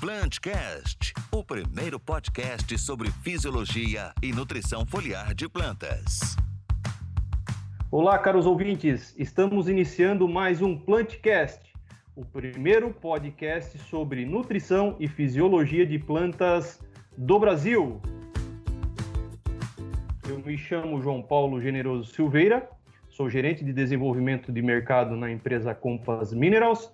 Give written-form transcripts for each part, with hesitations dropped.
Plantcast, o primeiro podcast sobre fisiologia e nutrição foliar de plantas. Olá, caros ouvintes, estamos iniciando mais um Plantcast, o primeiro podcast sobre nutrição e fisiologia de plantas do Brasil. Eu me chamo João Paulo Generoso Silveira, sou gerente de desenvolvimento de mercado na empresa Compass Minerals.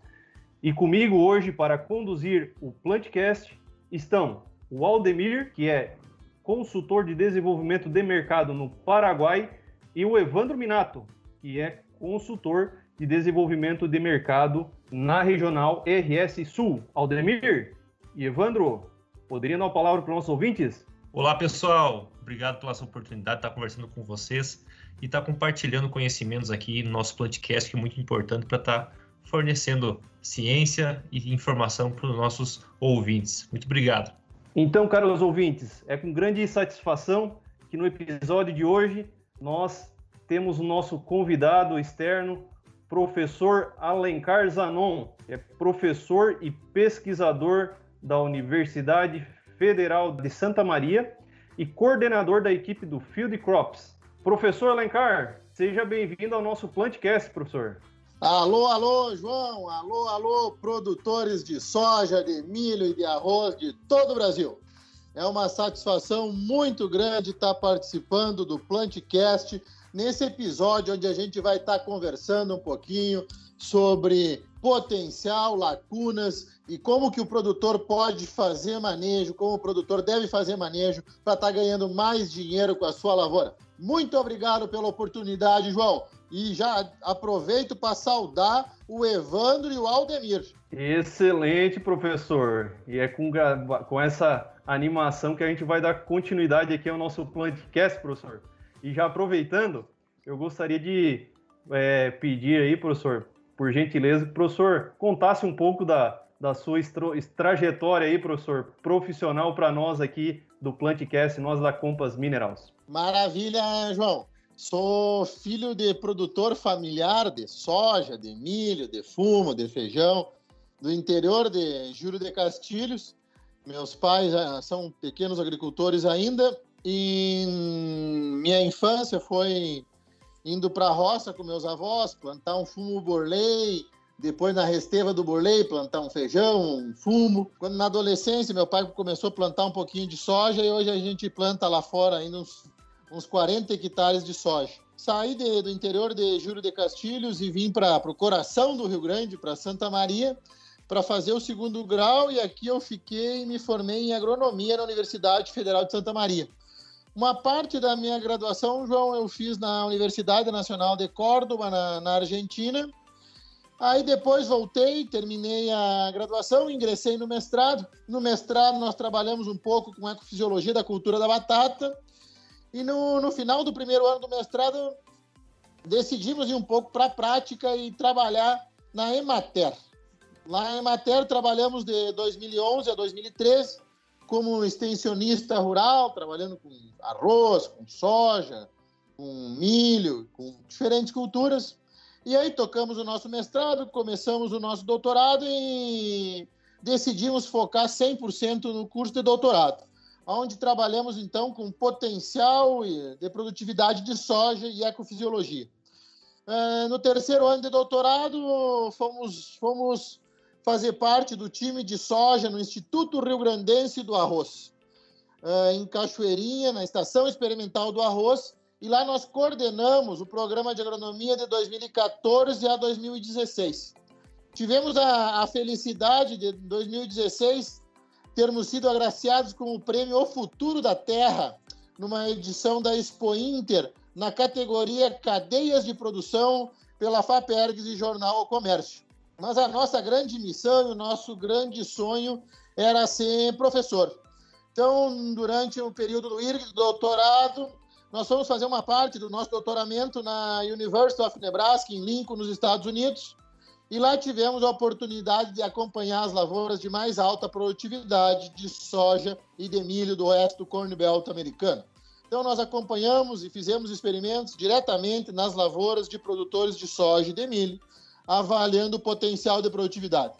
E comigo hoje, para conduzir o Plantcast, estão o Aldemir, que é consultor de desenvolvimento de mercado no Paraguai, e o Evandro Minato, que é consultor de desenvolvimento de mercado na regional RS Sul. Aldemir e Evandro, poderiam dar a palavra para os nossos ouvintes? Olá, pessoal. Obrigado pela sua oportunidade de estar conversando com vocês e estar compartilhando conhecimentos aqui no nosso Plantcast, que é muito importante para estar fornecendo ciência e informação para os nossos ouvintes. Muito obrigado. Então, caros ouvintes, é com grande satisfação que no episódio de hoje nós temos o nosso convidado externo, professor Alencar Zanon, que é professor e pesquisador da Universidade Federal de Santa Maria e coordenador da equipe do Field Crops. Professor Alencar, seja bem-vindo ao nosso Plantcast, professor. Alô, João, alô, produtores de soja, de milho e de arroz de todo o Brasil. É uma satisfação muito grande estar participando do Plantcast, nesse episódio onde a gente vai estar conversando um pouquinho sobre potencial, lacunas e como que o produtor pode fazer manejo, como o produtor deve fazer manejo para estar ganhando mais dinheiro com a sua lavoura. Muito obrigado pela oportunidade, João. E já aproveito para saudar o Evandro e o Aldemir. Excelente, professor. E é com essa animação que a gente vai dar continuidade aqui ao nosso Plantcast, professor. E já aproveitando, eu gostaria de pedir aí, professor, por gentileza, que o professor contasse um pouco da sua trajetória aí, professor, profissional para nós aqui do Plantcast, nós da Compass Minerals. Maravilha, João. Sou filho de produtor familiar de soja, de milho, de fumo, de feijão, do interior de Júlio de Castilhos. Meus pais são pequenos agricultores ainda e minha infância foi indo para a roça com meus avós, plantar um fumo burley, depois na resteva do burley plantar um feijão, um fumo. Quando na adolescência meu pai começou a plantar um pouquinho de soja e hoje a gente planta lá fora ainda uns 40 hectares de soja. Saí do interior de Júlio de Castilhos e vim para o coração do Rio Grande, para Santa Maria, para fazer o segundo grau, e aqui eu fiquei e me formei em agronomia na Universidade Federal de Santa Maria. Uma parte da minha graduação, João, eu fiz na Universidade Nacional de Córdoba, na Argentina. Aí depois voltei, terminei a graduação, ingressei no mestrado. No mestrado nós trabalhamos um pouco com ecofisiologia da cultura da batata. E no final do primeiro ano do mestrado, decidimos ir um pouco para a prática e trabalhar na Emater. Lá na Emater trabalhamos de 2011 a 2013 como extensionista rural, trabalhando com arroz, com soja, com milho, com diferentes culturas. E aí tocamos o nosso mestrado, começamos o nosso doutorado e decidimos focar 100% no curso de doutorado, onde trabalhamos, então, com potencial de produtividade de soja e ecofisiologia. No terceiro ano de doutorado, fomos fazer parte do time de soja no Instituto Rio Grandense do Arroz, em Cachoeirinha, na Estação Experimental do Arroz, e lá nós coordenamos o programa de agronomia de 2014 a 2016. Tivemos a felicidade de, em 2016, termos sido agraciados com o prêmio O Futuro da Terra, numa edição da Expo Inter, na categoria Cadeias de Produção, pela FAPERGS e Jornal ao Comércio. Mas a nossa grande missão e o nosso grande sonho era ser professor. Então, durante o período do IRG, do doutorado, nós fomos fazer uma parte do nosso doutoramento na University of Nebraska, em Lincoln, nos Estados Unidos, e lá tivemos a oportunidade de acompanhar as lavouras de mais alta produtividade de soja e de milho do oeste do Corn Belt americano. Então, nós acompanhamos e fizemos experimentos diretamente nas lavouras de produtores de soja e de milho, avaliando o potencial de produtividade.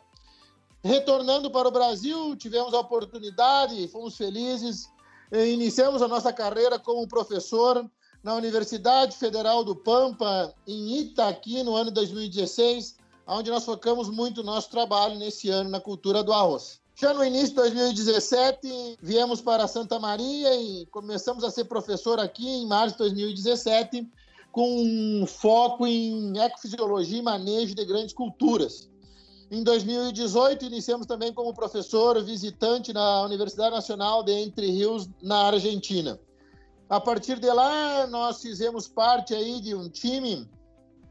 Retornando para o Brasil, tivemos a oportunidade, fomos felizes, iniciamos a nossa carreira como professor na Universidade Federal do Pampa, em Itaqui, no ano de 2016, onde nós focamos muito o nosso trabalho nesse ano na cultura do arroz. Já no início de 2017, viemos para Santa Maria e começamos a ser professor aqui em março de 2017, com um foco em ecofisiologia e manejo de grandes culturas. Em 2018, iniciamos também como professor visitante na Universidade Nacional de Entre Rios, na Argentina. A partir de lá, nós fizemos parte aí de um time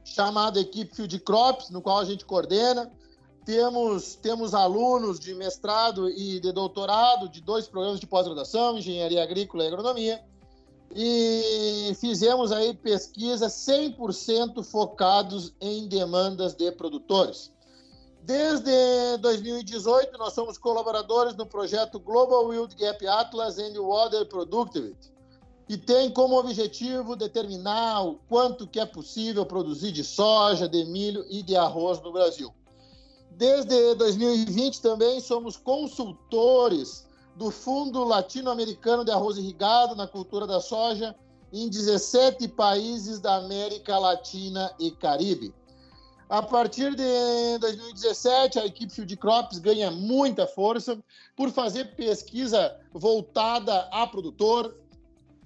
chamado Equipe Field Crops, no qual a gente coordena. Temos alunos de mestrado e de doutorado de 2 programas de pós-graduação, Engenharia Agrícola e Agronomia. E fizemos aí pesquisa 100% focados em demandas de produtores. Desde 2018, nós somos colaboradores no projeto Global Yield Gap Atlas and Water Productivity, que tem como objetivo determinar o quanto que é possível produzir de soja, de milho e de arroz no Brasil. Desde 2020 também somos consultores do Fundo Latino-Americano de Arroz Irrigado na cultura da soja em 17 países da América Latina e Caribe. A partir de 2017, a equipe Field Crops ganha muita força por fazer pesquisa voltada a produtor,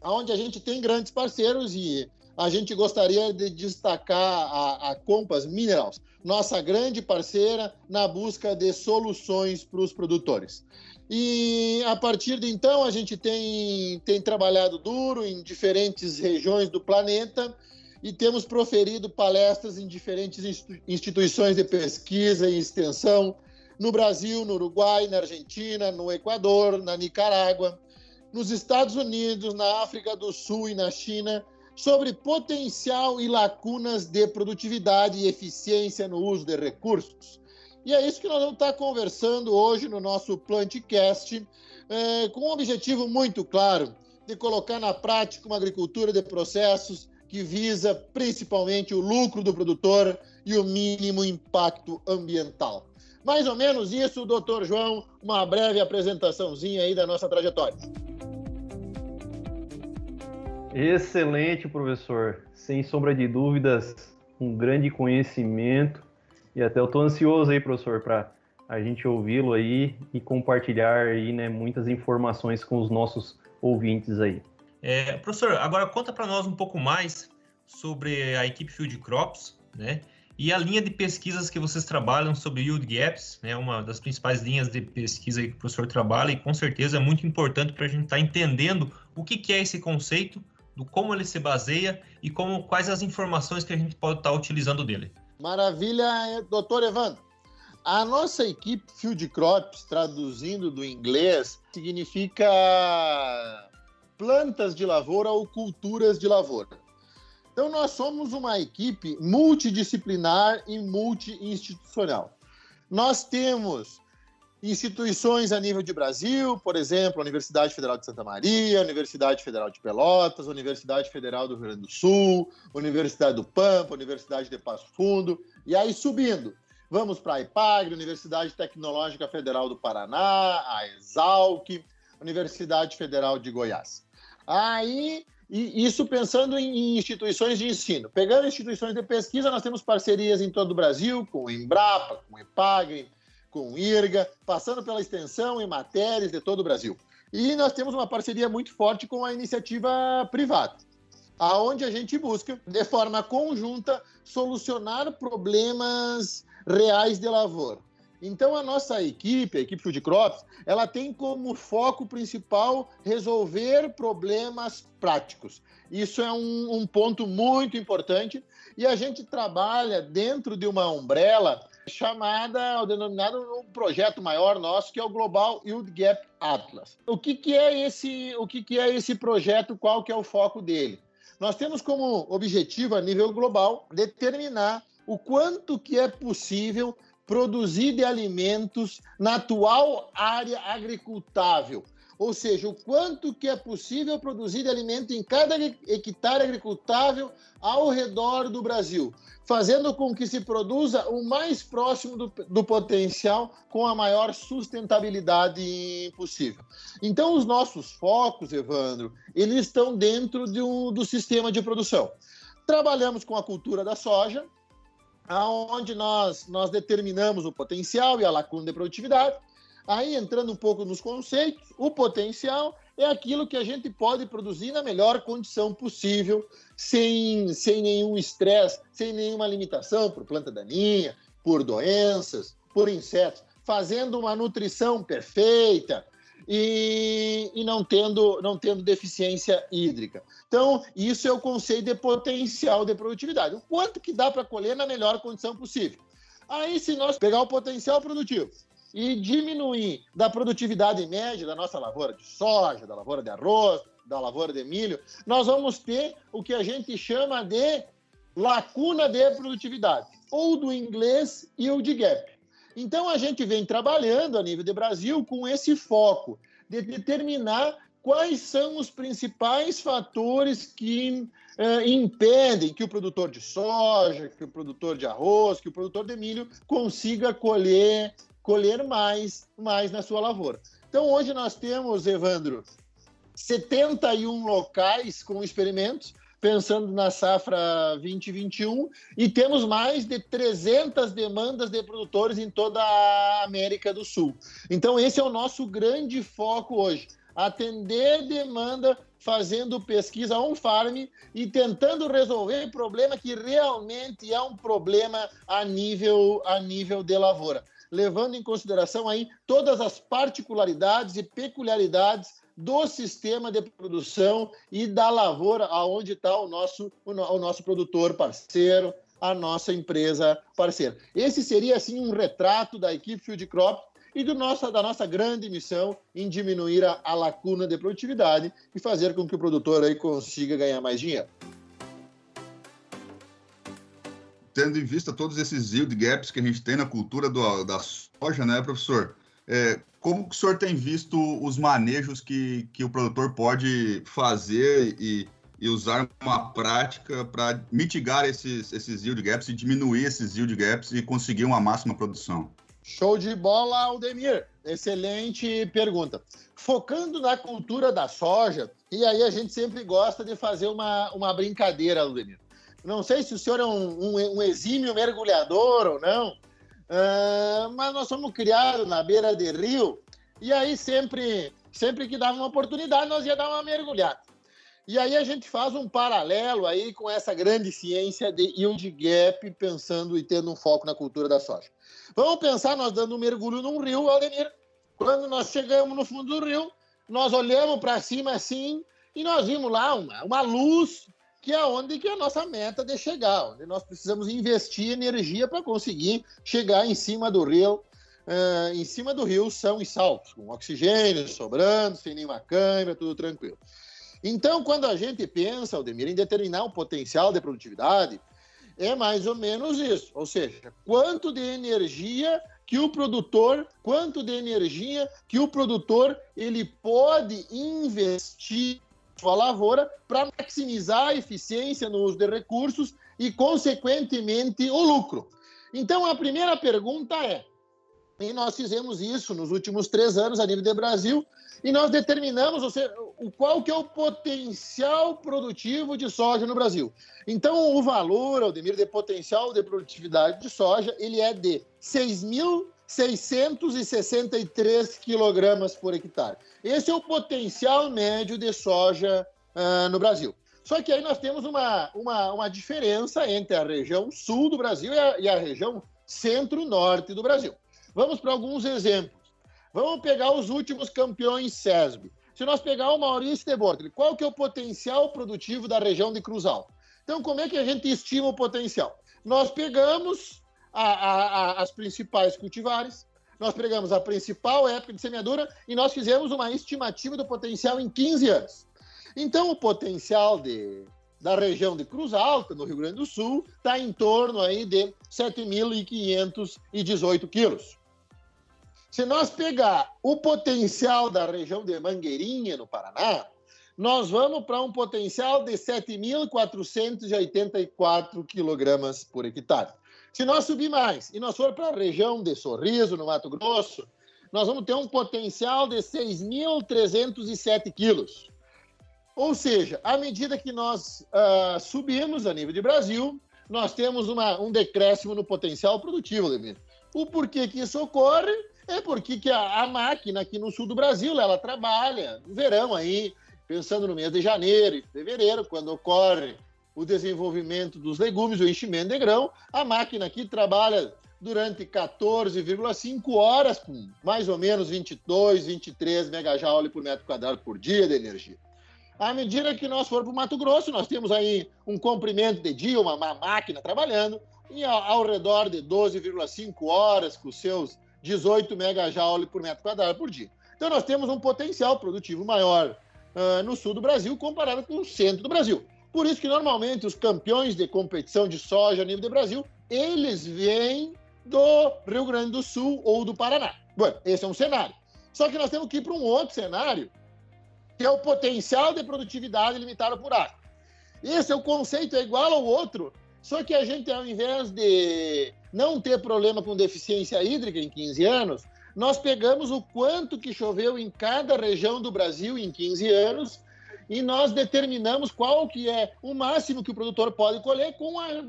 onde a gente tem grandes parceiros e a gente gostaria de destacar a Compass Minerals, nossa grande parceira na busca de soluções para os produtores. E a partir de então, a gente tem trabalhado duro em diferentes regiões do planeta e temos proferido palestras em diferentes instituições de pesquisa e extensão no Brasil, no Uruguai, na Argentina, no Equador, na Nicarágua, nos Estados Unidos, na África do Sul e na China, sobre potencial e lacunas de produtividade e eficiência no uso de recursos. E é isso que nós vamos estar conversando hoje no nosso Plantcast, com um objetivo muito claro, de colocar na prática uma agricultura de processos que visa principalmente o lucro do produtor e o mínimo impacto ambiental. Mais ou menos isso, doutor João, uma breve apresentaçãozinha aí da nossa trajetória. Excelente, professor. Sem sombra de dúvidas, um grande conhecimento. E até eu estou ansioso aí, professor, para a gente ouvi-lo aí e compartilhar aí, né, muitas informações com os nossos ouvintes aí. Professor, agora conta para nós um pouco mais sobre a equipe Field Crops, né? E a linha de pesquisas que vocês trabalham sobre Yield Gaps, né? Uma das principais linhas de pesquisa que o professor trabalha e com certeza é muito importante para a gente estar entendendo o que é esse conceito, do como ele se baseia e quais as informações que a gente pode estar utilizando dele. Maravilha, doutor Evandro. A nossa equipe Field Crops, traduzindo do inglês, significa plantas de lavoura ou culturas de lavoura. Então, nós somos uma equipe multidisciplinar e multi-institucional. Nós temos instituições a nível de Brasil, por exemplo, a Universidade Federal de Santa Maria, a Universidade Federal de Pelotas, a Universidade Federal do Rio Grande do Sul, a Universidade do Pampa, a Universidade de Passo Fundo, e aí subindo. Vamos para a IPAGRE, Universidade Tecnológica Federal do Paraná, a Exalc, Universidade Federal de Goiás. Aí, isso pensando em instituições de ensino. Pegando instituições de pesquisa, nós temos parcerias em todo o Brasil, com o Embrapa, com o IPAGRE, com o IRGA, passando pela extensão e matérias de todo o Brasil. E nós temos uma parceria muito forte com a iniciativa privada, aonde a gente busca, de forma conjunta, solucionar problemas reais de lavoura. Então, a nossa equipe, a equipe Field Crops, ela tem como foco principal resolver problemas práticos. Isso é um ponto muito importante e a gente trabalha dentro de uma umbrella chamada, ou denominado um projeto maior nosso, que é o Global Yield Gap Atlas. O que é esse projeto? Qual que é o foco dele? Nós temos como objetivo, a nível global, determinar o quanto que é possível produzir de alimentos na atual área agricultável. Ou seja, o quanto que é possível produzir de alimento em cada hectare agricultável ao redor do Brasil, fazendo com que se produza o mais próximo do potencial com a maior sustentabilidade possível. Então, os nossos focos, Evandro, eles estão dentro do sistema de produção. Trabalhamos com a cultura da soja, onde nós determinamos o potencial e a lacuna de produtividade. Aí, entrando um pouco nos conceitos, o potencial é aquilo que a gente pode produzir na melhor condição possível, sem nenhum estresse, sem nenhuma limitação por planta daninha, por doenças, por insetos, fazendo uma nutrição perfeita e não tendo deficiência hídrica. Então, isso é o conceito de potencial de produtividade. O quanto que dá para colher na melhor condição possível. Aí, se nós pegar o potencial produtivo e diminuir da produtividade média da nossa lavoura de soja, da lavoura de arroz, da lavoura de milho, nós vamos ter o que a gente chama de lacuna de produtividade, ou do inglês yield gap. Então, a gente vem trabalhando a nível de Brasil com esse foco de determinar quais são os principais fatores que impedem que o produtor de soja, que o produtor de arroz, que o produtor de milho consiga colher mais na sua lavoura. Então, hoje nós temos, Evandro, 71 locais com experimentos, pensando na safra 2021, e temos mais de 300 demandas de produtores em toda a América do Sul. Então, esse é o nosso grande foco hoje, atender demanda, fazendo pesquisa on-farm e tentando resolver problema que realmente é um problema a nível de lavoura, levando em consideração aí todas as particularidades e peculiaridades do sistema de produção e da lavoura, aonde está o nosso produtor parceiro, a nossa empresa parceira. Esse seria, assim, um retrato da equipe Field Crop e da nossa grande missão em diminuir a lacuna de produtividade e fazer com que o produtor aí consiga ganhar mais dinheiro. Tendo em vista todos esses yield gaps que a gente tem na cultura da soja, né, professor? Como que o senhor tem visto os manejos que o produtor pode fazer e usar uma prática para mitigar esses yield gaps e diminuir esses yield gaps e conseguir uma máxima produção? Show de bola, Aldemir. Excelente pergunta. Focando na cultura da soja, e aí a gente sempre gosta de fazer uma brincadeira, Aldemir. Não sei se o senhor é um exímio mergulhador ou não, mas nós somos criados na beira de rio, e aí sempre que dava uma oportunidade, nós ia dar uma mergulhada. E aí a gente faz um paralelo aí com essa grande ciência de yield gap, pensando e tendo um foco na cultura da soja. Vamos pensar nós dando um mergulho num rio, Aldemir. Quando nós chegamos no fundo do rio, nós olhamos para cima assim, e nós vimos lá uma luz, que é onde que é a nossa meta de chegar, onde nós precisamos investir energia para conseguir chegar em cima do rio, são e salvos, com oxigênio sobrando, sem nenhuma câimbra, tudo tranquilo. Então, quando a gente pensa, Aldemir, em determinar um potencial de produtividade, é mais ou menos isso, ou seja, quanto de energia que o produtor ele pode investir sua lavoura para maximizar a eficiência no uso de recursos e, consequentemente, o lucro. Então, a primeira pergunta é, e nós fizemos isso nos últimos 3 anos a nível do Brasil, e nós determinamos, ou seja, qual que é o potencial produtivo de soja no Brasil. Então, o valor, Aldemir, de potencial de produtividade de soja, ele é de 6.663 quilogramas por hectare. Esse é o potencial médio de soja no Brasil. Só que aí nós temos uma diferença entre a região sul do Brasil e a região centro-norte do Brasil. Vamos para alguns exemplos. Vamos pegar os últimos campeões SESB. Se nós pegar o Maurício de Bortoli, qual que é o potencial produtivo da região de Cruz Alta? Então, como é que a gente estima o potencial? Nós pegamos as principais cultivares, nós pegamos a principal época de semeadura e nós fizemos uma estimativa do potencial em 15 anos. Então, o potencial da região de Cruz Alta, no Rio Grande do Sul, está em torno aí de 7.518 quilos. Se nós pegar o potencial da região de Mangueirinha, no Paraná, nós vamos para um potencial de 7.484 quilogramas por hectare. Se nós subir mais e nós for para a região de Sorriso, no Mato Grosso, nós vamos ter um potencial de 6.307 quilos. Ou seja, à medida que nós subimos a nível de Brasil, nós temos um decréscimo no potencial produtivo, Ademir. O porquê que isso ocorre é porque que a máquina aqui no sul do Brasil, ela trabalha no verão aí, pensando no mês de janeiro e fevereiro, quando ocorre o desenvolvimento dos legumes, o enchimento de grão, a máquina aqui trabalha durante 14,5 horas, com mais ou menos 22, 23 megajoule por metro quadrado por dia de energia. À medida que nós formos para o Mato Grosso, nós temos aí um comprimento de dia, uma máquina trabalhando, e ao redor de 12,5 horas, com seus 18 megajoule por metro quadrado por dia. Então, nós temos um potencial produtivo maior no sul do Brasil, comparado com o centro do Brasil. Por isso que, normalmente, os campeões de competição de soja a nível do Brasil, eles vêm do Rio Grande do Sul ou do Paraná. Bom, esse é um cenário. Só que nós temos que ir para um outro cenário, que é o potencial de produtividade limitado por água. Esse é o conceito, é igual ao outro, só que a gente, ao invés de não ter problema com deficiência hídrica em 15 anos, nós pegamos o quanto que choveu em cada região do Brasil em 15 anos e nós determinamos qual que é o máximo que o produtor pode colher com a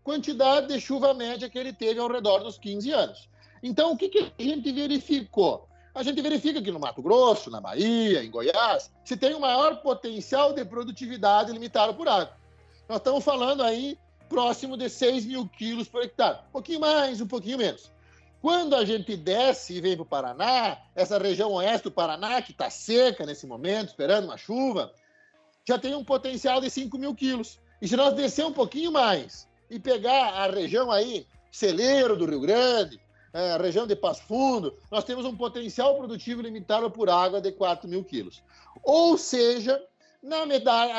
quantidade de chuva média que ele teve ao redor dos 15 anos. Então, o que a gente verificou? A gente verifica que no Mato Grosso, na Bahia, em Goiás, se tem o maior potencial de produtividade limitado por água. Nós estamos falando aí próximo de 6 mil quilos por hectare. Um pouquinho mais, um pouquinho menos. Quando a gente desce e vem para o Paraná, essa região oeste do Paraná, que está seca nesse momento, esperando uma chuva, já tem um potencial de 5 mil quilos. E se nós descer um pouquinho mais e pegar a região aí, Celeiro do Rio Grande, a região de Passo Fundo, nós temos um potencial produtivo limitado por água de 4 mil quilos. Ou seja, à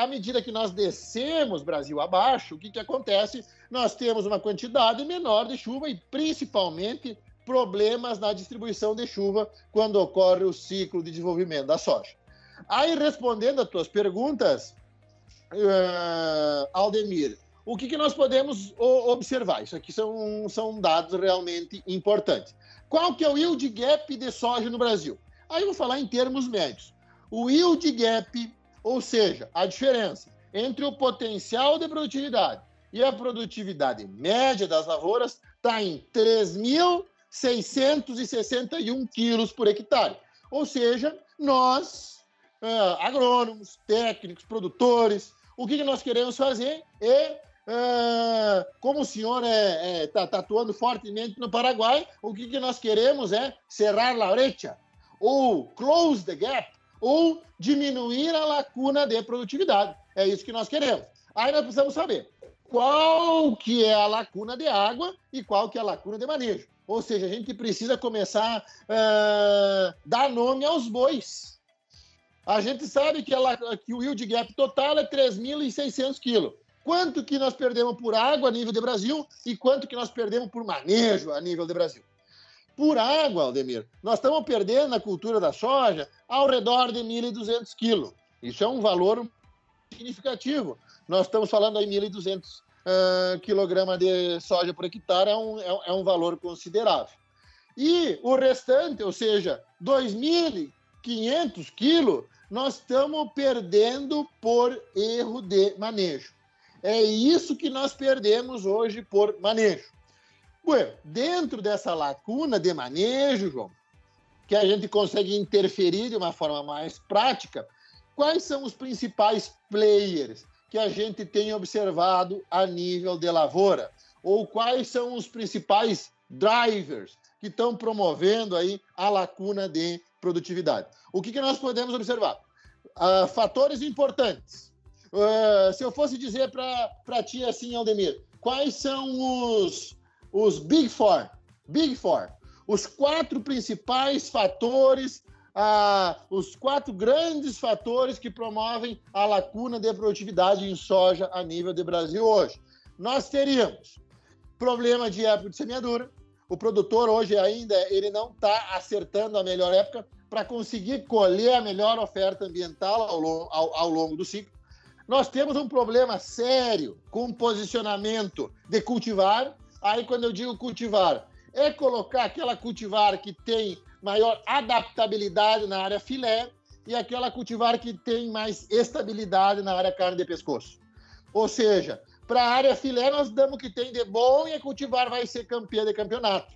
medida que nós descemos Brasil abaixo, o que acontece? Nós temos uma quantidade menor de chuva e, principalmente, problemas na distribuição de chuva quando ocorre o ciclo de desenvolvimento da soja. Aí, respondendo às tuas perguntas, Aldemir, o que nós podemos observar? Isso aqui são dados realmente importantes. Qual que é o yield gap de soja no Brasil? Aí eu vou falar em termos médios. O yield gap, ou seja, a diferença entre o potencial de produtividade e a produtividade média das lavouras, está em 3.661 quilos por hectare. Ou seja, nós, agrônomos, técnicos, produtores, o que nós queremos fazer é, como o senhor está atuando fortemente no Paraguai, o que nós queremos é cerrar la brecha, ou close the gap, ou diminuir a lacuna de produtividade. É isso que nós queremos. Aí nós precisamos saber qual que é a lacuna de água e qual que é a lacuna de manejo. Ou seja, a gente precisa começar a dar nome aos bois. A gente sabe que o yield gap total é 3.600 quilos. Quanto que nós perdemos por água a nível de Brasil e quanto que nós perdemos por manejo a nível de Brasil? Por água, Aldemir, nós estamos perdendo na cultura da soja ao redor de 1.200 quilos. Isso é um valor significativo. Nós estamos falando aí 1.200 quilogramas de soja por hectare, é um valor considerável. E o restante, ou seja, 2.500 quilos, nós estamos perdendo por erro de manejo. É isso que nós perdemos hoje por manejo. Ué, dentro dessa lacuna de manejo, João, que a gente consegue interferir de uma forma mais prática, quais são os principais players que a gente tem observado a nível de lavoura? Ou quais são os principais drivers que estão promovendo aí a lacuna de produtividade? O que nós podemos observar? Fatores importantes. Se eu fosse dizer para ti assim, Aldemir, quais são os Big Four, os 4 principais fatores, os 4 grandes fatores que promovem a lacuna de produtividade em soja a nível de Brasil hoje. Nós teríamos problema de época de semeadura. O produtor hoje ainda ele não está acertando a melhor época. para conseguir colher a melhor oferta ambiental ao longo do ciclo. Nós temos um problema sério com o posicionamento de cultivar. Aí, quando eu digo cultivar, é colocar aquela cultivar que tem maior adaptabilidade na área filé e aquela cultivar que tem mais estabilidade na área carne de pescoço. Ou seja, para a área filé nós damos o que tem de bom e a cultivar vai ser campeã de campeonato.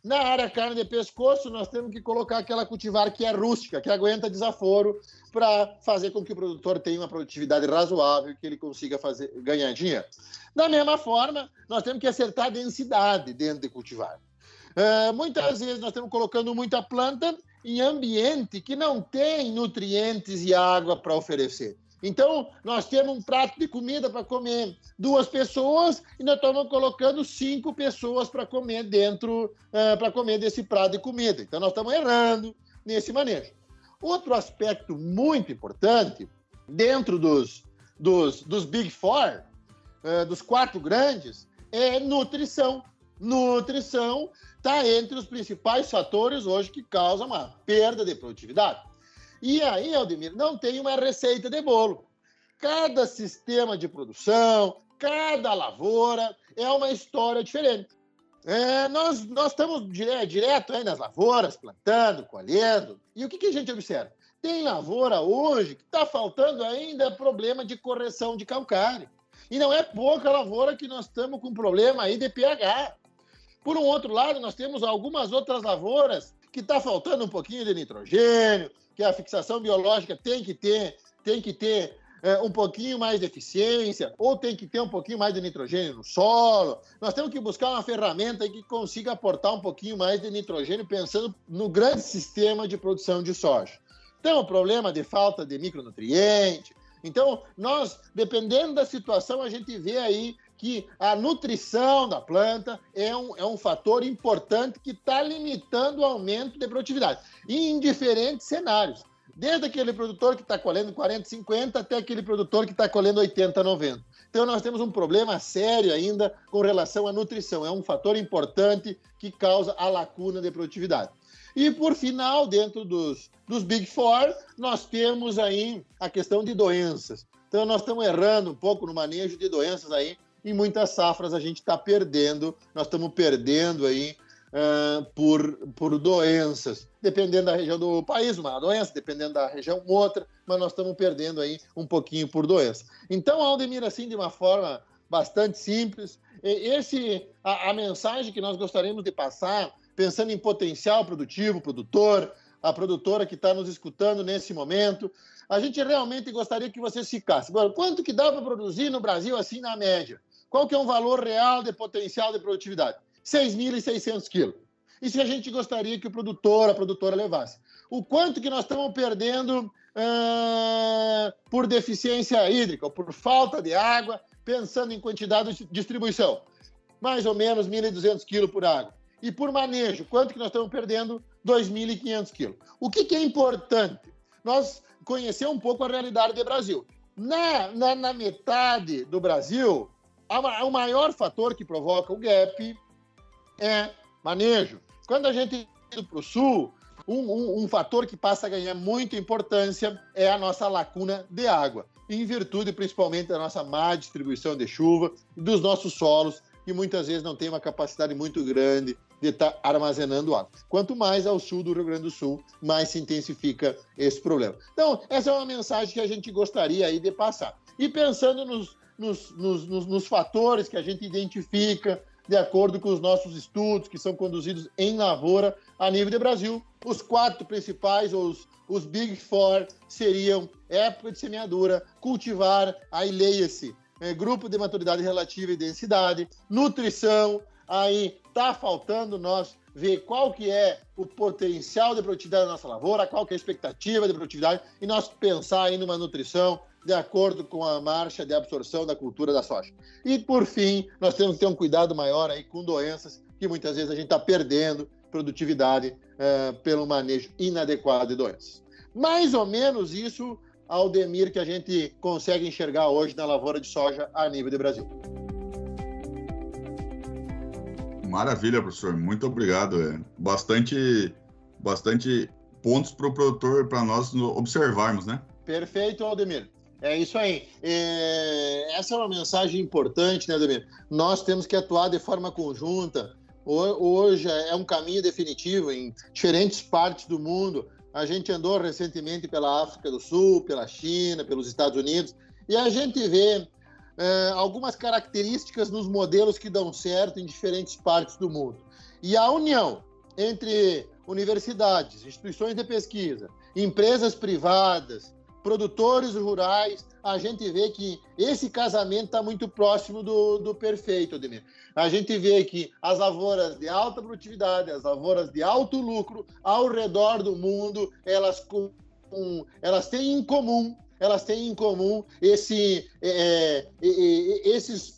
Na área carne de pescoço, nós temos que colocar aquela cultivar que é rústica, que aguenta desaforo, para fazer com que o produtor tenha uma produtividade razoável e que ele consiga ganhar dinheiro. Da mesma forma, nós temos que acertar a densidade dentro de cultivar. Muitas vezes nós estamos colocando muita planta em ambiente que não tem nutrientes e água para oferecer. Então, nós temos um prato de comida para comer 2 pessoas e nós estamos colocando 5 pessoas para comer desse prato de comida. Então, nós estamos errando nesse manejo. Outro aspecto muito importante, dentro dos Big Four, dos 4 grandes, é nutrição. Nutrição está entre os principais fatores hoje que causam uma perda de produtividade. E aí, Aldemir, não tem uma receita de bolo. Cada sistema de produção, cada lavoura é uma história diferente. Nós estamos direto aí nas lavouras, plantando, colhendo. E o que a gente observa? Tem lavoura hoje que está faltando ainda problema de correção de calcário. E não é pouca lavoura que nós estamos com problema aí de pH. Por um outro lado, nós temos algumas outras lavouras que está faltando um pouquinho de nitrogênio, que a fixação biológica tem que ter um pouquinho mais de eficiência, ou tem que ter um pouquinho mais de nitrogênio no solo. Nós temos que buscar uma ferramenta que consiga aportar um pouquinho mais de nitrogênio, pensando no grande sistema de produção de soja. Então, o problema de falta de micronutriente. Então, nós, dependendo da situação, a gente vê aí que a nutrição da planta é um fator importante que está limitando o aumento de produtividade em diferentes cenários. Desde aquele produtor que está colhendo 40, 50 até aquele produtor que está colhendo 80, 90. Então, nós temos um problema sério ainda com relação à nutrição. É um fator importante que causa a lacuna de produtividade. E, por final, dentro dos Big Four, nós temos aí a questão de doenças. Então, nós estamos errando um pouco no manejo de doenças aí. Em muitas safras a gente está perdendo, nós estamos perdendo aí por doenças. Dependendo da região do país, uma doença, dependendo da região, outra, mas nós estamos perdendo aí um pouquinho por doença. Então, Aldemir, assim, de uma forma bastante simples, a mensagem que nós gostaríamos de passar, pensando em potencial produtivo, produtor, a produtora que está nos escutando nesse momento, a gente realmente gostaria que vocês ficassem. Agora, quanto que dá para produzir no Brasil assim na média? Qual que é um valor real de potencial de produtividade? 6.600 quilos. Isso que a gente gostaria que a produtora levasse. O quanto que nós estamos perdendo por deficiência hídrica, ou por falta de água, pensando em quantidade de distribuição? Mais ou menos 1.200 quilos por água. E por manejo, quanto que nós estamos perdendo? 2.500 quilos. O que é importante? Nós conhecer um pouco a realidade do Brasil. Na metade do Brasil, o maior fator que provoca o gap é manejo. Quando a gente vai para o sul, um fator que passa a ganhar muita importância é a nossa lacuna de água, em virtude principalmente da nossa má distribuição de chuva e dos nossos solos, que muitas vezes não tem uma capacidade muito grande de estar armazenando água. Quanto mais ao sul do Rio Grande do Sul, mais se intensifica esse problema. Então, essa é uma mensagem que a gente gostaria aí de passar. E pensando nos fatores que a gente identifica de acordo com os nossos estudos que são conduzidos em lavoura a nível de Brasil, os 4 principais, os Big Four, seriam época de semeadura, cultivar, aí leia-se, grupo de maturidade relativa e densidade, nutrição, aí está faltando nós ver qual que é o potencial de produtividade da nossa lavoura, qual que é a expectativa de produtividade, e nós pensar aí numa nutrição de acordo com a marcha de absorção da cultura da soja. E, por fim, nós temos que ter um cuidado maior aí com doenças, que muitas vezes a gente está perdendo produtividade pelo manejo inadequado de doenças. Mais ou menos isso, Aldemir, que a gente consegue enxergar hoje na lavoura de soja a nível de Brasil. Maravilha, professor. Muito obrigado. Bastante pontos para o produtor, para nós observarmos, né? Perfeito, Aldemir. É isso aí. Essa é uma mensagem importante, né, Aldemir? Nós temos que atuar de forma conjunta. Hoje é um caminho definitivo em diferentes partes do mundo. A gente andou recentemente pela África do Sul, pela China, pelos Estados Unidos, e a gente vê algumas características nos modelos que dão certo em diferentes partes do mundo. E a união entre universidades, instituições de pesquisa, empresas privadas, produtores rurais, a gente vê que esse casamento está muito próximo do perfeito, Ademir. A gente vê que as lavouras de alta produtividade, as lavouras de alto lucro, ao redor do mundo, elas têm em comum esses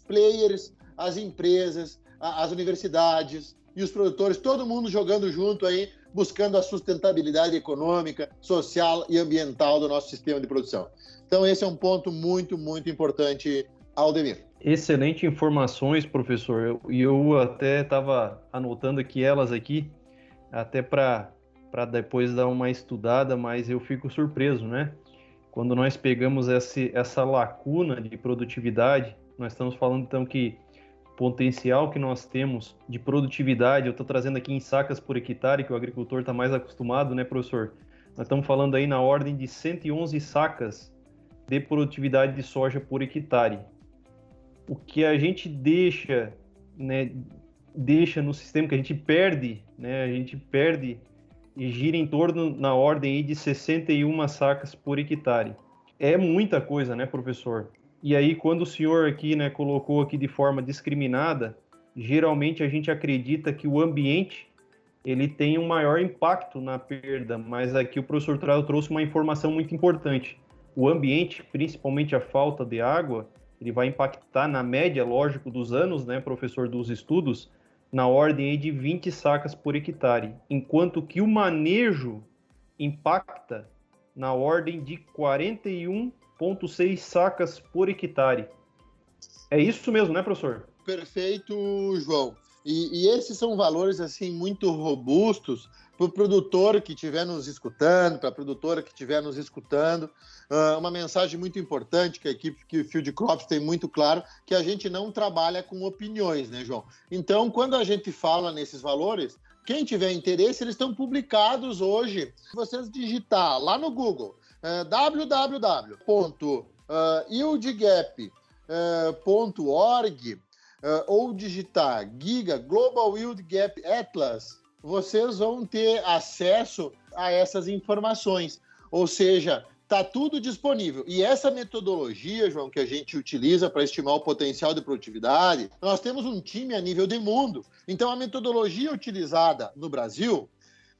players, as empresas, as universidades e os produtores, todo mundo jogando junto aí, buscando a sustentabilidade econômica, social e ambiental do nosso sistema de produção. Então, esse é um ponto muito, muito importante, Aldemir. Excelente informações, professor. E eu até estava anotando elas aqui, até para depois dar uma estudada, mas eu fico surpreso, né? Quando nós pegamos essa lacuna de produtividade, nós estamos falando, então, que o potencial que nós temos de produtividade, eu estou trazendo aqui em sacas por hectare, que o agricultor está mais acostumado, né, professor? Nós estamos falando aí na ordem de 111 sacas de produtividade de soja por hectare. O que a gente deixa no sistema, que a gente perde e gira em torno na ordem aí de 61 sacas por hectare. É muita coisa, né, professor? E aí, quando o senhor aqui, né, colocou aqui de forma discriminada, geralmente a gente acredita que o ambiente ele tem um maior impacto na perda, mas aqui o professor trouxe uma informação muito importante. O ambiente, principalmente a falta de água, ele vai impactar na média, lógico, dos anos, né, professor, dos estudos, na ordem aí de 20 sacas por hectare, enquanto que o manejo impacta na ordem de 41,6 sacas por hectare. É isso mesmo, né, professor? Perfeito, João. E esses são valores assim muito robustos para o produtor que estiver nos escutando, para a produtora que estiver nos escutando. Uma mensagem muito importante que a equipe que o Field Crops tem muito claro, que a gente não trabalha com opiniões, né, João? Então, quando a gente fala nesses valores, quem tiver interesse, eles estão publicados hoje. Se vocês digitar lá no Google, www.yieldgap.org, ou digitar Giga Global Yield Gap Atlas, vocês vão ter acesso a essas informações. Ou seja, está tudo disponível. E essa metodologia, João, que a gente utiliza para estimar o potencial de produtividade, nós temos um time a nível de mundo. Então, a metodologia utilizada no Brasil,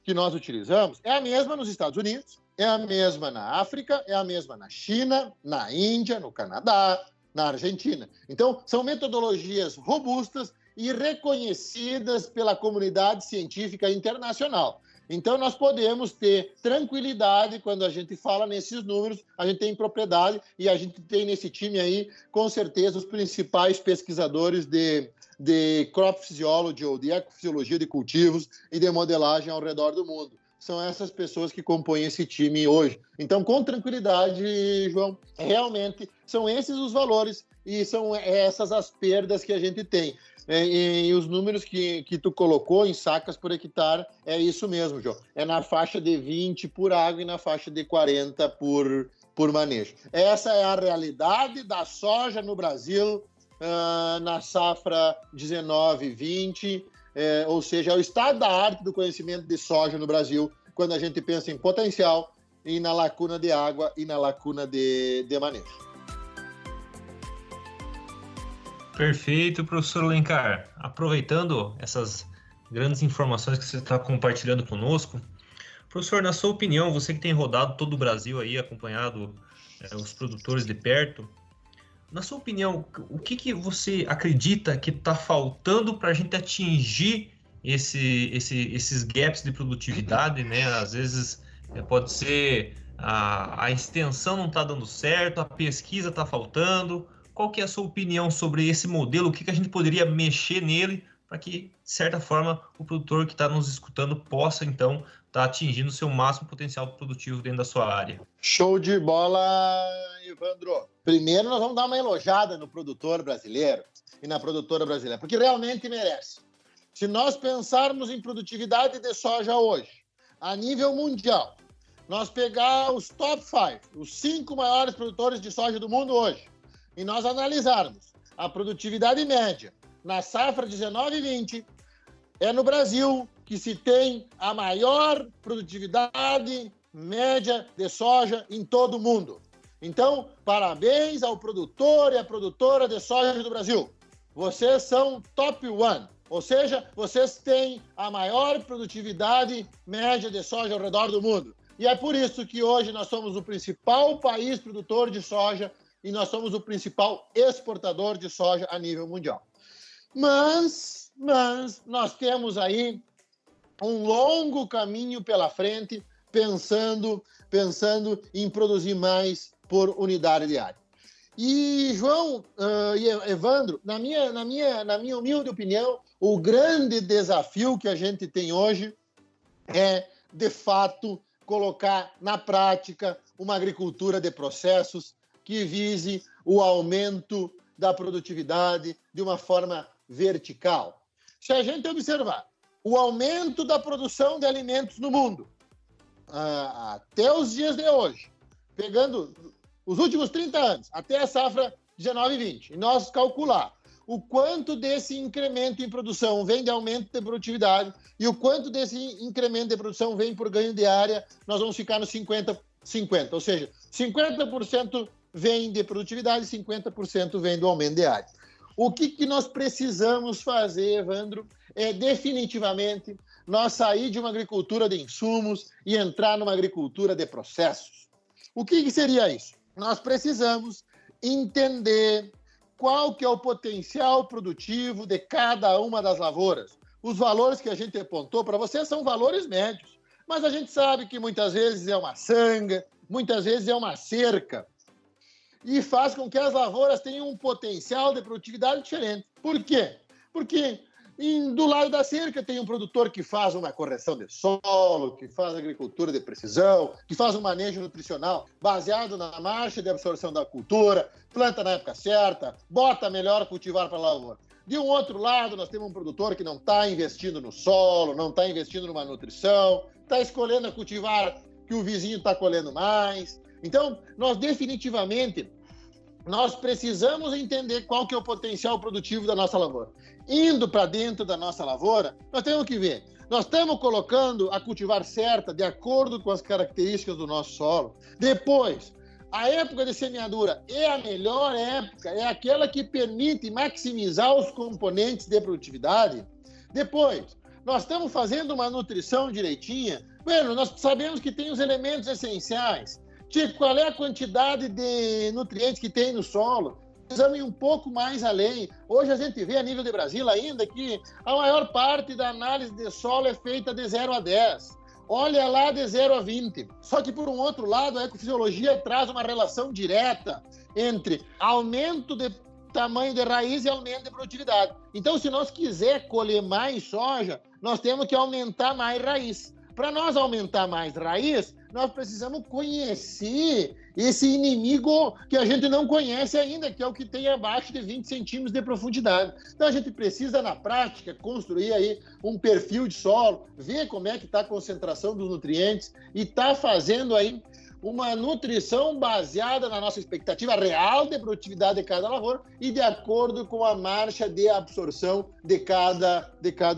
que nós utilizamos, é a mesma nos Estados Unidos, é a mesma na África, é a mesma na China, na Índia, no Canadá, na Argentina. Então, são metodologias robustas e reconhecidas pela comunidade científica internacional. Então, nós podemos ter tranquilidade quando a gente fala nesses números, a gente tem propriedade e a gente tem nesse time aí, com certeza, os principais pesquisadores de crop physiology ou de ecofisiologia de cultivos e de modelagem ao redor do mundo. São essas pessoas que compõem esse time hoje. Então, com tranquilidade, João, realmente são esses os valores e são essas as perdas que a gente tem. E os números que tu colocou em sacas por hectare, é isso mesmo, João. É na faixa de 20 por água e na faixa de 40 por manejo. Essa é a realidade da soja no Brasil na safra 19-20, ou seja, é o estado da arte do conhecimento de soja no Brasil, quando a gente pensa em potencial e na lacuna de água e na lacuna de manejo. Perfeito, professor Alencar. Aproveitando essas grandes informações que você está compartilhando conosco, professor, na sua opinião, você que tem rodado todo o Brasil aí, acompanhado os produtores de perto, na sua opinião, o que você acredita que está faltando para a gente atingir esses gaps de produtividade, né? Às vezes pode ser a extensão não está dando certo, a pesquisa está faltando. Qual que é a sua opinião sobre esse modelo? O que a gente poderia mexer nele para que de certa forma, o produtor que está nos escutando possa, então, estar atingindo o seu máximo potencial produtivo dentro da sua área. Show de bola, Evandro. Primeiro, nós vamos dar uma elogiada no produtor brasileiro e na produtora brasileira, porque realmente merece. Se nós pensarmos em produtividade de soja hoje, a nível mundial, nós pegar os top 5, os 5 maiores produtores de soja do mundo hoje, e nós analisarmos a produtividade média na safra 19 e 20, é no Brasil que se tem a maior produtividade média de soja em todo o mundo. Então, parabéns ao produtor e à produtora de soja do Brasil. Vocês são top 1, ou seja, vocês têm a maior produtividade média de soja ao redor do mundo. E é por isso que hoje nós somos o principal país produtor de soja e nós somos o principal exportador de soja a nível mundial. Mas nós temos aí um longo caminho pela frente, pensando em produzir mais por unidade diária. E, João e Evandro, na minha humilde opinião, o grande desafio que a gente tem hoje é, de fato, colocar na prática uma agricultura de processos que vise o aumento da produtividade de uma forma vertical. Se a gente observar o aumento da produção de alimentos no mundo, até os dias de hoje, pegando os últimos 30 anos, até a safra 19 e 20, e nós calcular o quanto desse incremento em produção vem de aumento de produtividade e o quanto desse incremento de produção vem por ganho de área, nós vamos ficar no 50-50, ou seja, 50% vem de produtividade e 50% vem do aumento de área. O que nós precisamos fazer, Evandro, é definitivamente nós sair de uma agricultura de insumos e entrar numa agricultura de processos. O que seria isso? Nós precisamos entender qual que é o potencial produtivo de cada uma das lavouras. Os valores que a gente apontou para vocês são valores médios, mas a gente sabe que muitas vezes é uma sanga, muitas vezes é uma cerca, e faz com que as lavouras tenham um potencial de produtividade diferente. Por quê? Porque do lado da cerca tem um produtor que faz uma correção de solo, que faz agricultura de precisão, que faz um manejo nutricional baseado na marcha de absorção da cultura, planta na época certa, bota melhor cultivar para a lavoura. De um outro lado, nós temos um produtor que não está investindo no solo, não está investindo numa nutrição, está escolhendo a cultivar que o vizinho está colhendo mais. Então, nós definitivamente nós precisamos entender qual que é o potencial produtivo da nossa lavoura. Indo para dentro da nossa lavoura, nós temos que ver. Nós estamos colocando a cultivar certa de acordo com as características do nosso solo. Depois, a época de semeadura é a melhor época, é aquela que permite maximizar os componentes de produtividade. Depois, nós estamos fazendo uma nutrição direitinha. Bueno, nós sabemos que tem os elementos essenciais. Qual é a quantidade de nutrientes que tem no solo? Precisamos ir um pouco mais além. Hoje a gente vê a nível de Brasil ainda que a maior parte da análise de solo é feita de 0 a 10. Olha lá de 0 a 20. Só que, por um outro lado, a ecofisiologia traz uma relação direta entre aumento de tamanho de raiz e aumento de produtividade. Então, se nós quiser colher mais soja, nós temos que aumentar mais raiz. Para nós aumentar mais raiz, nós precisamos conhecer esse inimigo que a gente não conhece ainda, que é o que tem abaixo de 20 centímetros de profundidade. Então, a gente precisa, na prática, construir aí um perfil de solo, ver como é que está a concentração dos nutrientes e está fazendo aí uma nutrição baseada na nossa expectativa real de produtividade de cada lavoura e de acordo com a marcha de absorção de cada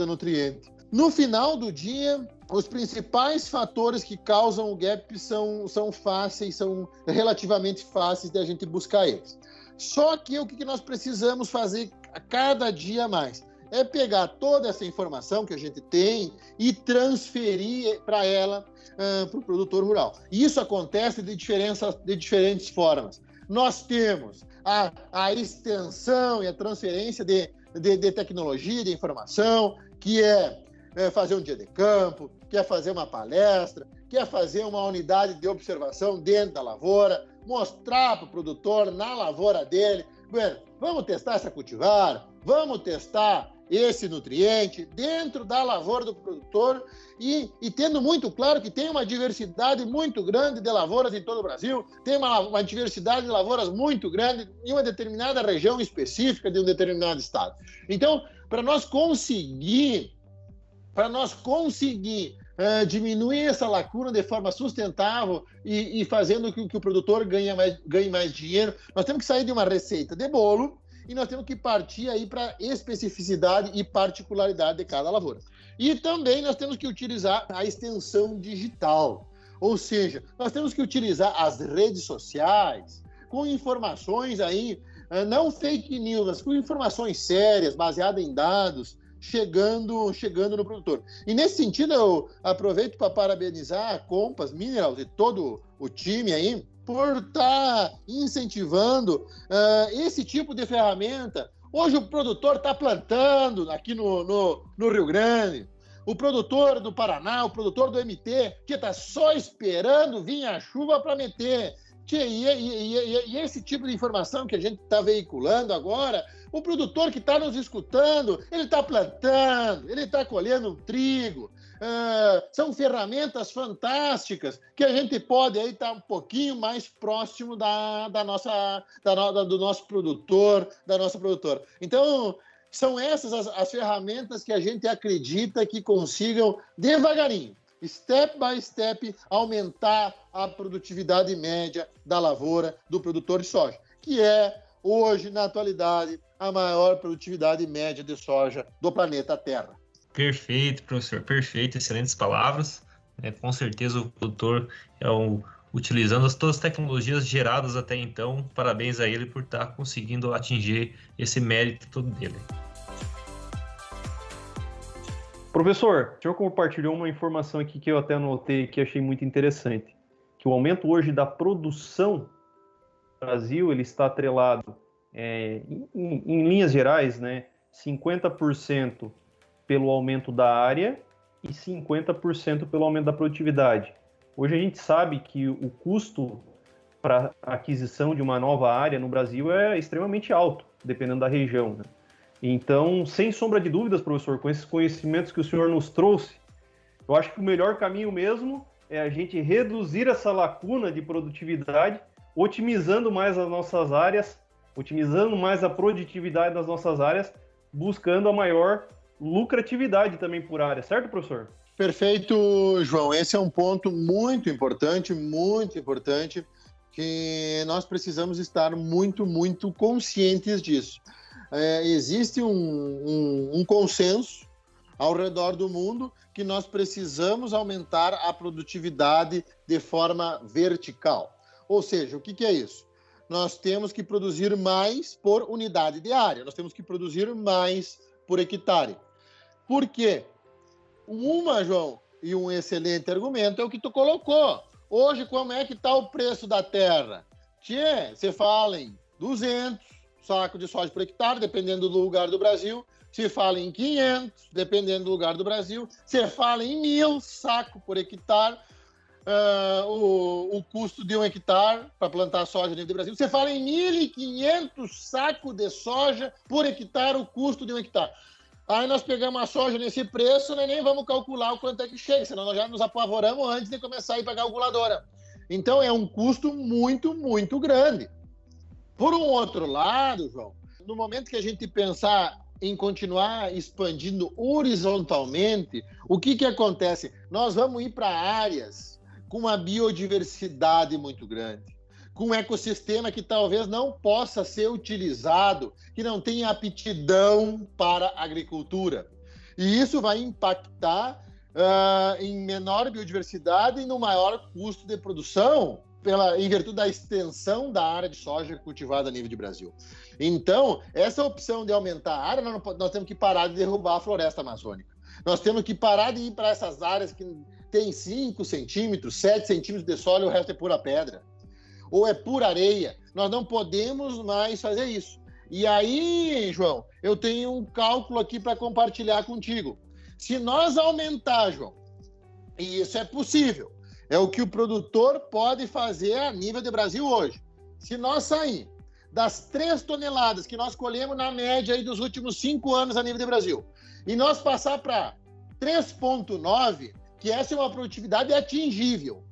nutriente. No final do dia, os principais fatores que causam o gap são fáceis, são relativamente fáceis de a gente buscar eles. Só que o que nós precisamos fazer a cada dia mais é pegar toda essa informação que a gente tem e transferir para ela, para o produtor rural. E isso acontece de diferentes formas. Nós temos a extensão e a transferência de tecnologia, de informação, que é fazer um dia de campo, quer fazer uma palestra, quer fazer uma unidade de observação dentro da lavoura, mostrar para o produtor na lavoura dele, bueno, vamos testar essa cultivar, vamos testar esse nutriente dentro da lavoura do produtor e tendo muito claro que tem uma diversidade muito grande de lavouras em todo o Brasil, tem uma diversidade de lavouras muito grande em uma determinada região específica de um determinado estado. Então, para nós conseguir diminuir essa lacuna de forma sustentável e fazendo com que o produtor ganhe mais dinheiro, nós temos que sair de uma receita de bolo e nós temos que partir aí para especificidade e particularidade de cada lavoura. E também nós temos que utilizar a extensão digital, ou seja, nós temos que utilizar as redes sociais com informações aí, não fake news, mas com informações sérias, baseadas em dados, chegando no produtor. E nesse sentido, eu aproveito para parabenizar a Compass Minerals e todo o time aí por estar incentivando esse tipo de ferramenta. Hoje o produtor está plantando aqui no Rio Grande, o produtor do Paraná, o produtor do MT, que está só esperando vir a chuva para meter. E esse tipo de informação que a gente está veiculando agora, o produtor que está nos escutando, ele está plantando, ele está colhendo trigo. São ferramentas fantásticas que a gente pode aí estar um pouquinho mais próximo do nosso produtor, da nossa produtora. Então, são essas as ferramentas que a gente acredita que consigam devagarinho, step by step, aumentar a produtividade média da lavoura do produtor de soja, que é, hoje, na atualidade, a maior produtividade média de soja do planeta Terra. Perfeito, professor, perfeito, excelentes palavras. Com certeza o produtor utilizando todas as tecnologias geradas até então. Parabéns a ele por estar conseguindo atingir esse mérito todo dele. Professor, o senhor compartilhou uma informação aqui que eu até anotei que achei muito interessante, que o aumento hoje da produção no Brasil, ele está atrelado em linhas gerais, né, 50% pelo aumento da área e 50% pelo aumento da produtividade. Hoje a gente sabe que o custo para a aquisição de uma nova área no Brasil é extremamente alto, dependendo da região, né? Então, sem sombra de dúvidas, professor, com esses conhecimentos que o senhor nos trouxe, eu acho que o melhor caminho mesmo é a gente reduzir essa lacuna de produtividade, otimizando mais as nossas áreas, otimizando mais a produtividade das nossas áreas, buscando a maior lucratividade também por área, certo, professor? Perfeito, João. Esse é um ponto muito importante, que nós precisamos estar muito, muito conscientes disso. Existe um consenso ao redor do mundo que nós precisamos aumentar a produtividade de forma vertical. Ou seja, o que é isso? Nós temos que produzir mais por unidade de área, nós temos que produzir mais por hectare. Por quê? João, e um excelente argumento é o que tu colocou. Hoje, como é que está o preço da terra? Você fala em 200 sacos de soja por hectare, dependendo do lugar do Brasil. Se fala em 500, dependendo do lugar do Brasil. Se fala em 1.000 sacos por hectare, o custo de um hectare para plantar soja dentro do Brasil. Você fala em 1.500 sacos de soja por hectare, o custo de um hectare. Aí nós pegamos a soja nesse preço, né, nem vamos calcular o quanto é que chega, senão nós já nos apavoramos antes de começar a ir para a calculadora. Então é um custo muito, muito grande. Por um outro lado, João, no momento que a gente pensar em continuar expandindo horizontalmente, o que acontece? Nós vamos ir para áreas com uma biodiversidade muito grande, com um ecossistema que talvez não possa ser utilizado, que não tenha aptidão para a agricultura. E isso vai impactar em menor biodiversidade e no maior custo de produção, em virtude da extensão da área de soja cultivada a nível de Brasil. Então, essa opção de aumentar a área, nós temos que parar de derrubar a floresta amazônica. Nós temos que parar de ir para essas áreas que tem 5 centímetros, 7 centímetros de solo e o resto é pura pedra. Ou é pura areia. Nós não podemos mais fazer isso. E aí, João, eu tenho um cálculo aqui para compartilhar contigo. Se nós aumentar, João, e isso é possível, é o que o produtor pode fazer a nível de Brasil hoje. Se nós sair das 3 toneladas que nós colhemos na média aí dos últimos 5 anos a nível de Brasil, e nós passar para 3,9, que essa é uma produtividade atingível,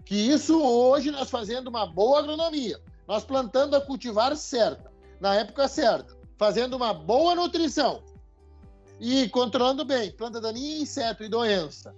que isso hoje nós fazendo uma boa agronomia, nós plantando a cultivar certa, na época certa, fazendo uma boa nutrição e controlando bem planta daninha, inseto e doença,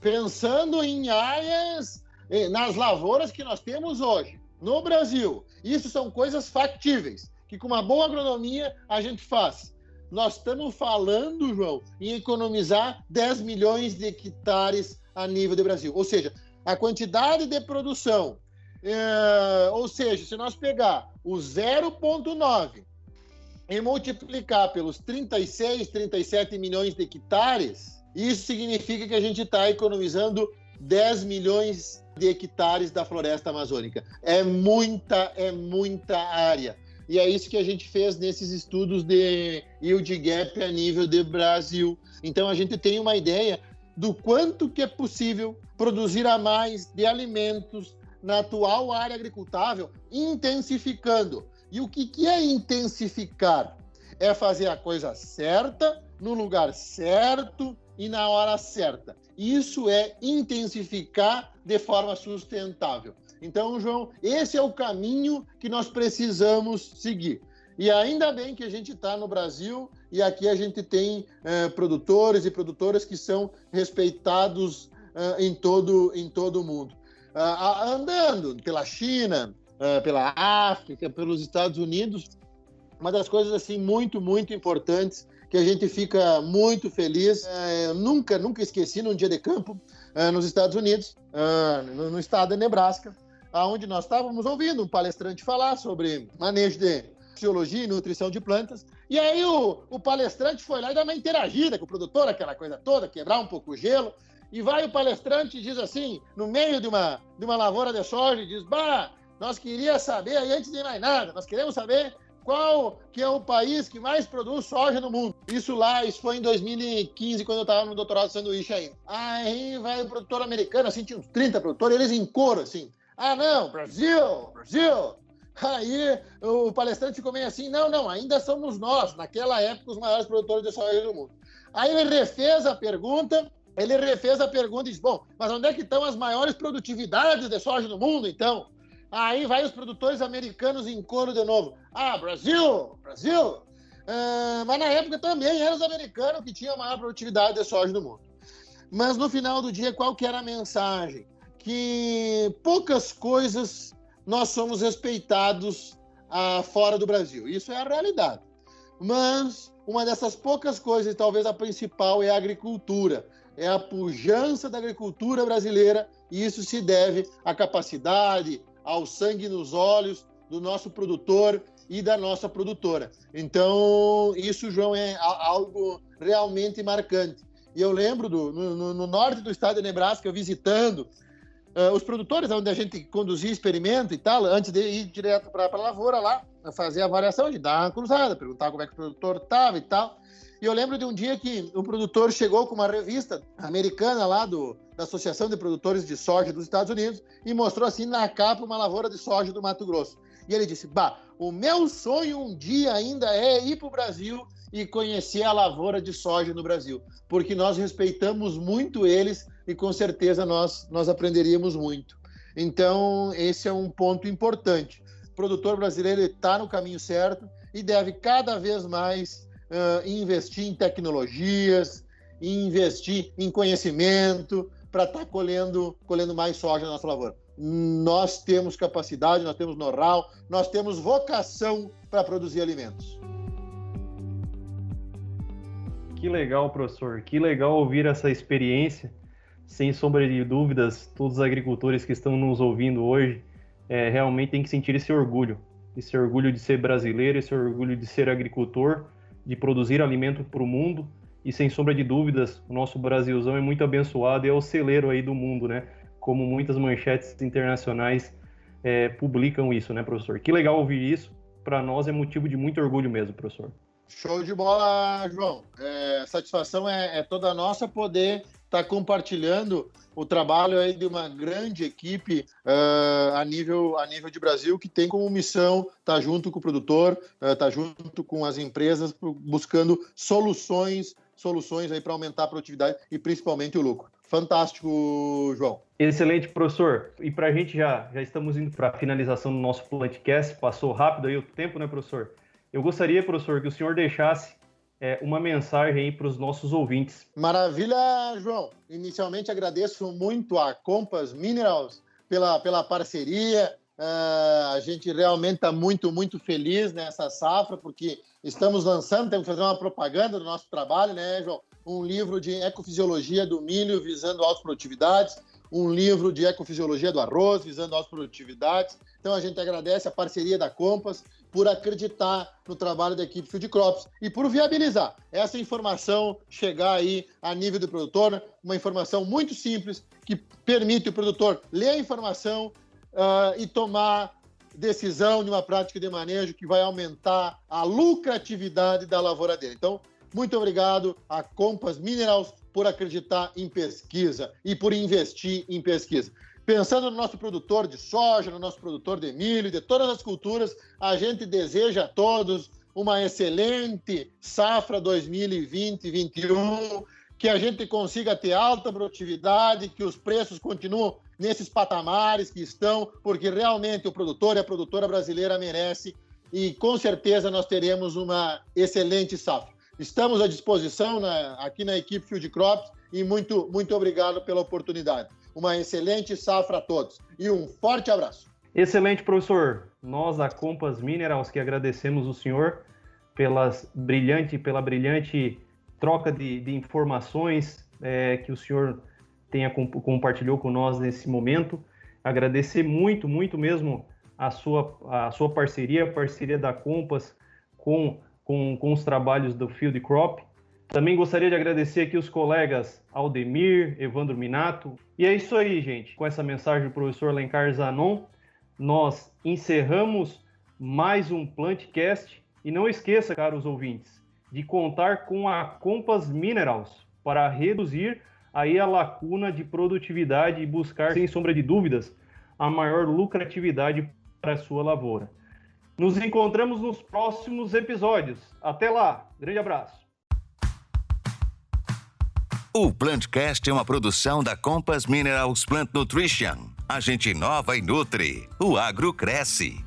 pensando em áreas, nas lavouras que nós temos hoje no Brasil. Isso são coisas factíveis, que com uma boa agronomia a gente faz. Nós estamos falando, João, em economizar 10 milhões de hectares a nível do Brasil. Ou seja, a quantidade de produção, ou seja, se nós pegar o 0,9 e multiplicar pelos 36, 37 milhões de hectares, isso significa que a gente está economizando 10 milhões de hectares da floresta amazônica. É muita área. E é isso que a gente fez nesses estudos de yield gap a nível de Brasil. Então, a gente tem uma ideia do quanto que é possível produzir a mais de alimentos na atual área agricultável, intensificando. E o que é intensificar? É fazer a coisa certa, no lugar certo e na hora certa. Isso é intensificar de forma sustentável. Então, João, esse é o caminho que nós precisamos seguir. E ainda bem que a gente está no Brasil e aqui a gente tem produtores e produtoras que são respeitados em todo o mundo. Andando pela China, pela África, pelos Estados Unidos, uma das coisas assim muito importantes que a gente fica muito feliz. Nunca esqueci num dia de campo nos Estados Unidos, no estado de Nebraska, onde nós estávamos ouvindo um palestrante falar sobre manejo de fisiologia e nutrição de plantas. E aí o palestrante foi lá e dá uma interagida com o produtor, aquela coisa toda, quebrar um pouco o gelo. E vai o palestrante e diz assim, no meio de uma lavoura de soja, diz: nós queríamos saber, aí antes de mais nada, nós queremos saber qual que é o país que mais produz soja no mundo. Isso foi em 2015, quando eu estava no doutorado de sanduíche ainda. Aí vai o produtor americano, assim, tinha uns 30 produtores, eles em coro, assim: não, Brasil! Aí o palestrante ficou meio assim: não, ainda somos nós, naquela época, os maiores produtores de soja do mundo. Aí ele refez a pergunta e disse: bom, mas onde é que estão as maiores produtividades de soja no mundo, então? Aí vai os produtores americanos em coro de novo: Brasil! Mas na época também eram os americanos que tinham a maior produtividade de soja do mundo. Mas no final do dia, qual que era a mensagem? Que poucas coisas nós somos respeitados fora do Brasil. Isso é a realidade. Mas uma dessas poucas coisas, e talvez a principal, é a agricultura. É a pujança da agricultura brasileira, e isso se deve à capacidade, ao sangue nos olhos do nosso produtor e da nossa produtora. Então, isso, João, é algo realmente marcante. E eu lembro no norte do estado de Nebraska, eu visitando os produtores, onde a gente conduzia experimento e tal, antes de ir direto para a lavoura lá, fazer a avaliação, de dar uma cruzada, perguntar como é que o produtor estava e tal. E eu lembro de um dia que o produtor chegou com uma revista americana lá da Associação de Produtores de Soja dos Estados Unidos e mostrou assim na capa uma lavoura de soja do Mato Grosso. E ele disse: o meu sonho um dia ainda é ir para o Brasil e conhecer a lavoura de soja no Brasil, porque nós respeitamos muito eles e com certeza nós aprenderíamos muito. Então, esse é um ponto importante. O produtor brasileiro está no caminho certo e deve cada vez mais investir em tecnologias, investir em conhecimento para estar colhendo mais soja na nossa lavoura. Nós temos capacidade, nós temos know-how, nós temos vocação para produzir alimentos. Que legal, professor. Que legal ouvir essa experiência. Sem sombra de dúvidas, todos os agricultores que estão nos ouvindo hoje realmente têm que sentir esse orgulho de ser brasileiro, esse orgulho de ser agricultor, de produzir alimento para o mundo. E sem sombra de dúvidas, o nosso Brasilzão é muito abençoado e é o celeiro aí do mundo, né? Como muitas manchetes internacionais publicam isso, né, professor? Que legal ouvir isso. Para nós é motivo de muito orgulho mesmo, professor. Show de bola, João. Satisfação é toda nossa poder está compartilhando o trabalho aí de uma grande equipe a nível de Brasil, que tem como missão estar junto com o produtor, estar junto com as empresas, buscando soluções aí para aumentar a produtividade e principalmente o lucro. Fantástico, João. Excelente, professor. E para a gente já estamos indo para a finalização do nosso podcast. Passou rápido aí o tempo, né, professor? Eu gostaria, professor, que o senhor deixasse uma mensagem aí para os nossos ouvintes. Maravilha, João. Inicialmente agradeço muito a Compass Minerals pela parceria. A gente realmente está muito, muito feliz nessa safra, porque estamos lançando, temos que fazer uma propaganda do nosso trabalho, né, João? Um livro de ecofisiologia do milho visando altas produtividades, um livro de ecofisiologia do arroz visando altas produtividades. Então a gente agradece a parceria da Compass por acreditar no trabalho da equipe Field Crops e por viabilizar essa informação chegar aí a nível do produtor, uma informação muito simples que permite o produtor ler a informação e tomar decisão de uma prática de manejo que vai aumentar a lucratividade da lavoura dele. Então, muito obrigado a Compass Minerals por acreditar em pesquisa e por investir em pesquisa. Pensando no nosso produtor de soja, no nosso produtor de milho, de todas as culturas, a gente deseja a todos uma excelente safra 2020-2021, que a gente consiga ter alta produtividade, que os preços continuem nesses patamares que estão, porque realmente o produtor e a produtora brasileira merece e com certeza nós teremos uma excelente safra. Estamos à disposição aqui na equipe Field Crops e muito, muito obrigado pela oportunidade. Uma excelente safra a todos e um forte abraço. Excelente, professor. Nós, da Compass Minerals, que agradecemos o senhor pela brilhante troca de informações que o senhor compartilhou com nós nesse momento. Agradecer muito, muito mesmo a sua parceria, a parceria da Compass com os trabalhos do Field Crop. Também gostaria de agradecer aqui os colegas Aldemir, Evandro Minato. E é isso aí, gente. Com essa mensagem do professor Alencar Zanon, nós encerramos mais um Plantcast. E não esqueça, caros ouvintes, de contar com a Compass Minerals para reduzir aí a lacuna de produtividade e buscar, sem sombra de dúvidas, a maior lucratividade para a sua lavoura. Nos encontramos nos próximos episódios. Até lá. Grande abraço. O Plantcast é uma produção da Compass Minerals Plant Nutrition. A gente inova e nutre. O agro cresce.